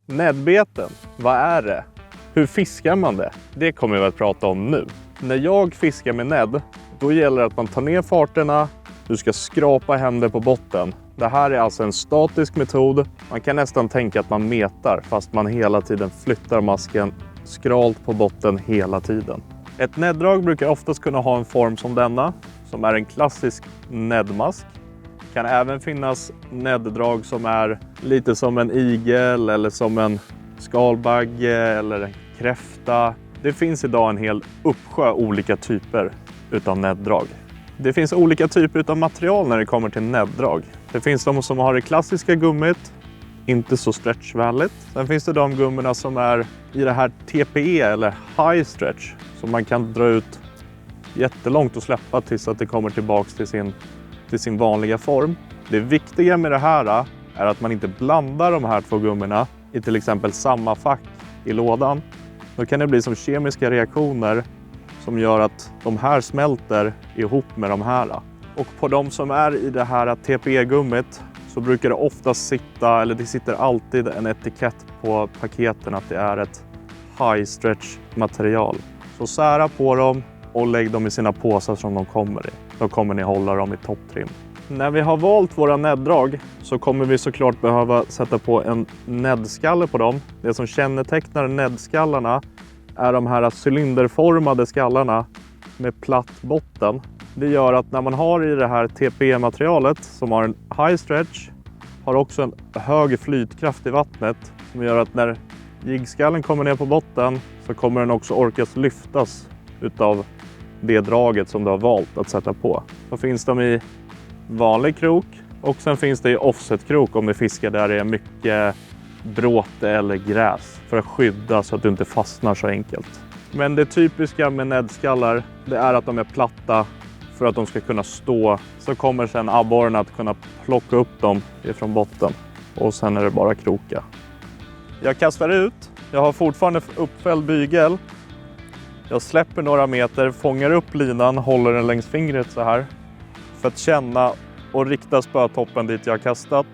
Näddbeten, vad är det? Hur fiskar man det? Det kommer vi att prata om nu. När jag fiskar med nädd, då gäller det att man tar ner farterna. Du ska skrapa händer på botten. Det här är alltså en statisk metod. Man kan nästan tänka att man metar fast man hela tiden flyttar masken skralt på botten hela tiden. Ett näddrag brukar oftast kunna ha en form som denna, som är en klassisk näddmask. Det kan även finnas näddrag som är lite som en igel eller som en skalbagge eller en kräfta. Det finns idag en hel uppsjö olika typer utav näddrag. Det finns olika typer av material när det kommer till näddrag. Det finns de som har det klassiska gummit, inte så stretchvänligt. Sen finns det de gummorna som är i det här TPE eller high stretch. Som man kan dra ut jättelångt och släppa tills att det kommer tillbaks till sin vanliga form. Det viktiga med det här är att man inte blandar de här två gummorna i till exempel samma fack i lådan. Då kan det bli som kemiska reaktioner som gör att de här smälter ihop med de här. Och på de som är i det här TPE-gummit så brukar det ofta sitta, eller det sitter alltid en etikett på paketen att det är ett high stretch material. Så sära på dem och lägg dem i sina påsar som de kommer i. Då kommer ni hålla dem i topptrim. När vi har valt våra näddrag så kommer vi såklart behöva sätta på en näddskalle på dem. Det som kännetecknar näddskallarna är de här cylinderformade skallarna med platt botten. Det gör att när man har i det här TPE-materialet som har en high stretch har också en hög flytkraft i vattnet som gör att när jiggskallen kommer ner på botten så kommer den också orkas lyftas utav det draget som du har valt att sätta på. Så finns de i vanlig krok och sen finns det i offset-krok om du fiskar där det är mycket bråte eller gräs för att skydda så att du inte fastnar så enkelt. Men det typiska med näddskallar det är att de är platta för att de ska kunna stå. Så kommer sen abborren att kunna plocka upp dem ifrån botten och sen är det bara kroka. Jag kastar ut. Jag har fortfarande uppfälld bygel. Jag släpper några meter, fångar upp linan, håller den längs fingret så här. För att känna och rikta spötoppen dit jag har kastat.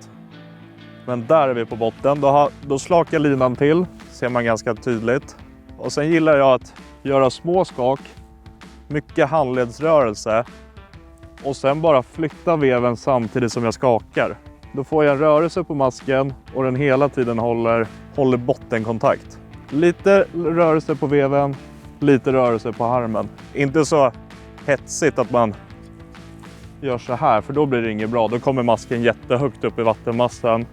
Men där är vi på botten. Då slakar linan till, ser man ganska tydligt. Och sen gillar jag att göra små skak, mycket handledsrörelse. Och sen bara flytta veven samtidigt som jag skakar. Då får jag en rörelse på masken och den hela tiden håller bottenkontakt. Lite rörelse på veven, lite rörelse på harmen. Inte så hetsigt att man gör så här, för då blir det inget bra. Då kommer masken jättehögt upp i vattenmassan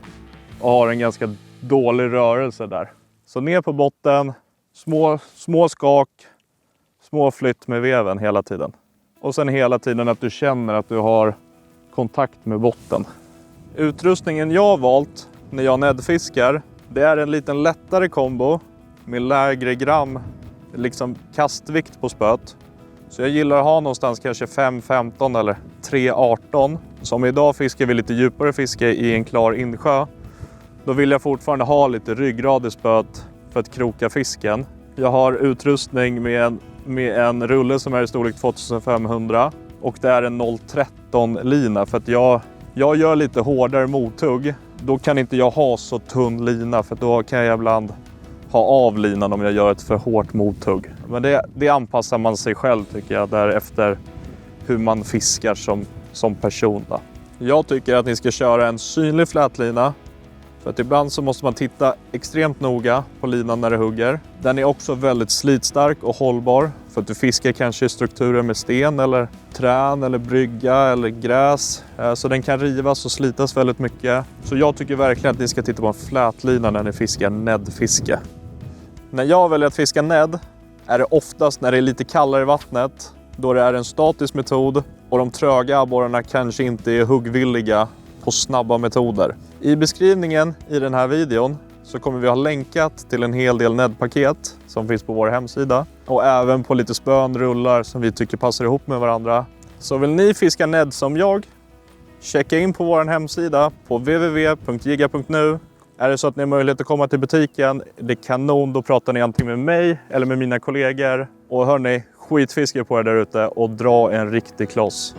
och har en ganska dålig rörelse där. Så ner på botten, små skak, små flytt med veven hela tiden. Och sen hela tiden att du känner att du har kontakt med botten. Utrustningen jag har valt när jag näddfiskar, det är en liten lättare kombo med lägre gram, liksom kastvikt på spöt. Så jag gillar att ha någonstans kanske 5,15 eller 3,18. Som idag fiskar vi lite djupare fiske i en klar insjö. Då vill jag fortfarande ha lite ryggrad i spöt för att kroka fisken. Jag har utrustning med en rulle som är i storlek 2500. Och det är en 0,13 lina för att jag gör lite hårdare mothugg. Då kan inte jag ha så tunn lina för då kan jag ibland ha av linan om jag gör ett för hårt mothugg. Men det anpassar man sig själv tycker jag därefter hur man fiskar som person. Då. Jag tycker att ni ska köra en synlig flätlina. För att ibland så måste man titta extremt noga på linan när det hugger. Den är också väldigt slitstark och hållbar. För att du fiskar kanske i strukturer med sten eller trän eller brygga eller gräs. Så den kan rivas och slitas väldigt mycket. Så jag tycker verkligen att ni ska titta på en flätlina när ni fiskar näddfiske. När jag väljer att fiska nädd är det oftast när det är lite kallare i vattnet. Då det är en statisk metod och de tröga abborrarna kanske inte är huggvilliga på snabba metoder. I beskrivningen i den här videon så kommer vi ha länkat till en hel del näddpaket som finns på vår hemsida. Och även på lite spön, rullar som vi tycker passar ihop med varandra. Så vill ni fiska nädd som jag, checka in på vår hemsida på www.jigga.nu. Är det så att ni har möjlighet att komma till butiken, det är kanon, då pratar ni antingen med mig eller med mina kollegor. Och hörni, skitfiske på er där ute och dra en riktig kloss.